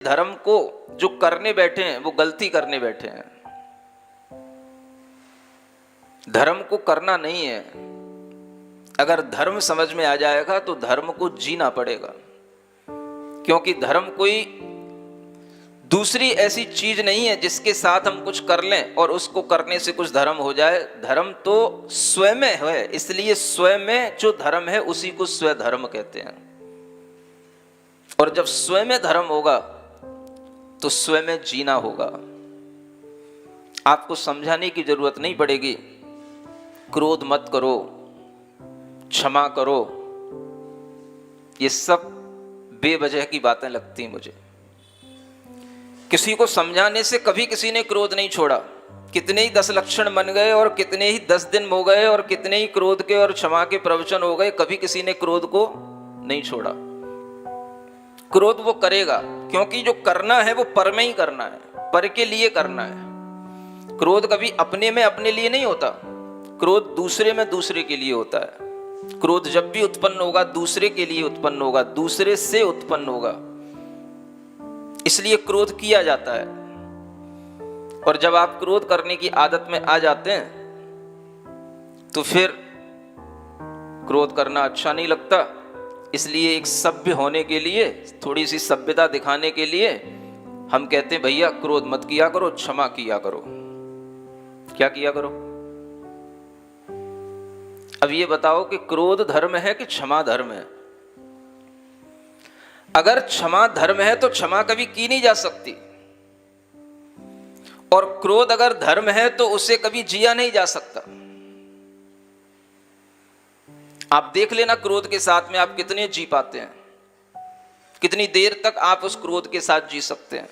धर्म को जो करने बैठे हैं वो गलती करने बैठे हैं। धर्म को करना नहीं है। अगर धर्म समझ में आ जाएगा तो धर्म को जीना पड़ेगा, क्योंकि धर्म कोई दूसरी ऐसी चीज नहीं है जिसके साथ हम कुछ कर लें और उसको करने से कुछ धर्म हो जाए। धर्म तो स्वयं में है, इसलिए स्वयं में जो धर्म है उसी को स्वयं धर्म कहते हैं। और जब स्वयं में धर्म होगा तो स्वयं में जीना होगा। आपको समझाने की जरूरत नहीं पड़ेगी। क्रोध मत करो, क्षमा करो, ये सब बेवजह की बातें लगती हैं मुझे। किसी को समझाने से कभी किसी ने क्रोध नहीं छोड़ा। कितने ही 10 लक्षण बन गए और कितने ही 10 दिन हो गए और कितने ही क्रोध के और क्षमा के प्रवचन हो गए, कभी किसी ने क्रोध को नहीं छोड़ा। क्रोध वो करेगा, क्योंकि जो करना है वो पर में ही करना है, पर के लिए करना है। क्रोध कभी अपने में अपने लिए नहीं होता, क्रोध दूसरे में दूसरे के लिए होता है। क्रोध जब भी उत्पन्न होगा दूसरे के लिए उत्पन्न होगा, दूसरे से उत्पन्न होगा, इसलिए क्रोध किया जाता है। और जब आप क्रोध करने की आदत में आ जाते हैं तो फिर क्रोध करना अच्छा नहीं लगता। इसलिए एक सभ्य होने के लिए, थोड़ी सी सभ्यता दिखाने के लिए हम कहते हैं भैया क्रोध मत किया करो, क्षमा किया करो। क्या किया करो? अब ये बताओ कि क्रोध धर्म है कि क्षमा धर्म है? अगर क्षमा धर्म है तो क्षमा कभी की नहीं जा सकती, और क्रोध अगर धर्म है तो उसे कभी जिया नहीं जा सकता। आप देख लेना, क्रोध के साथ में आप कितने जी पाते हैं, कितनी देर तक आप उस क्रोध के साथ जी सकते हैं।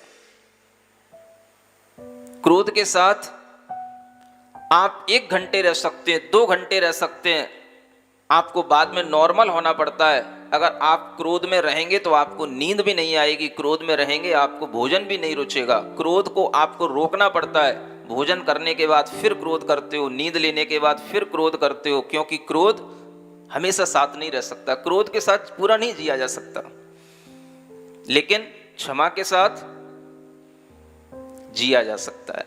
क्रोध के साथ आप 1 घंटे रह सकते हैं, 2 घंटे रह सकते हैं, आपको बाद में नॉर्मल होना पड़ता है। अगर आप क्रोध में रहेंगे तो आपको नींद भी नहीं आएगी, क्रोध में रहेंगे आपको भोजन भी नहीं रुचेगा। क्रोध को आपको रोकना पड़ता है। भोजन करने के बाद फिर क्रोध करते हो, नींद लेने के बाद फिर क्रोध करते हो, क्योंकि क्रोध हमेशा साथ नहीं रह सकता। क्रोध के साथ पूरा नहीं जिया जा सकता, लेकिन क्षमा के साथ जिया जा सकता है।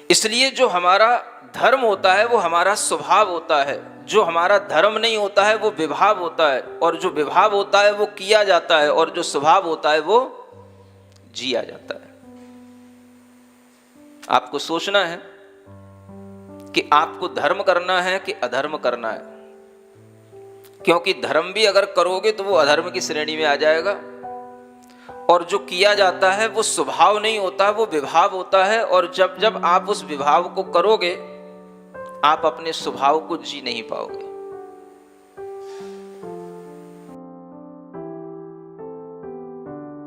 इसलिए जो हमारा धर्म होता है वो हमारा स्वभाव होता है, जो हमारा धर्म नहीं होता है वो विभाव होता है, और जो विभाव होता है वो किया जाता है, और जो स्वभाव होता है वो जिया जाता है। आपको सोचना है कि आपको धर्म करना है कि अधर्म करना है, क्योंकि धर्म भी अगर करोगे तो वो अधर्म की श्रेणी में आ जाएगा, और जो किया जाता है वो स्वभाव नहीं होता, वो विभाव होता है। और जब जब आप उस विभाव को करोगे आप अपने स्वभाव को जी नहीं पाओगे।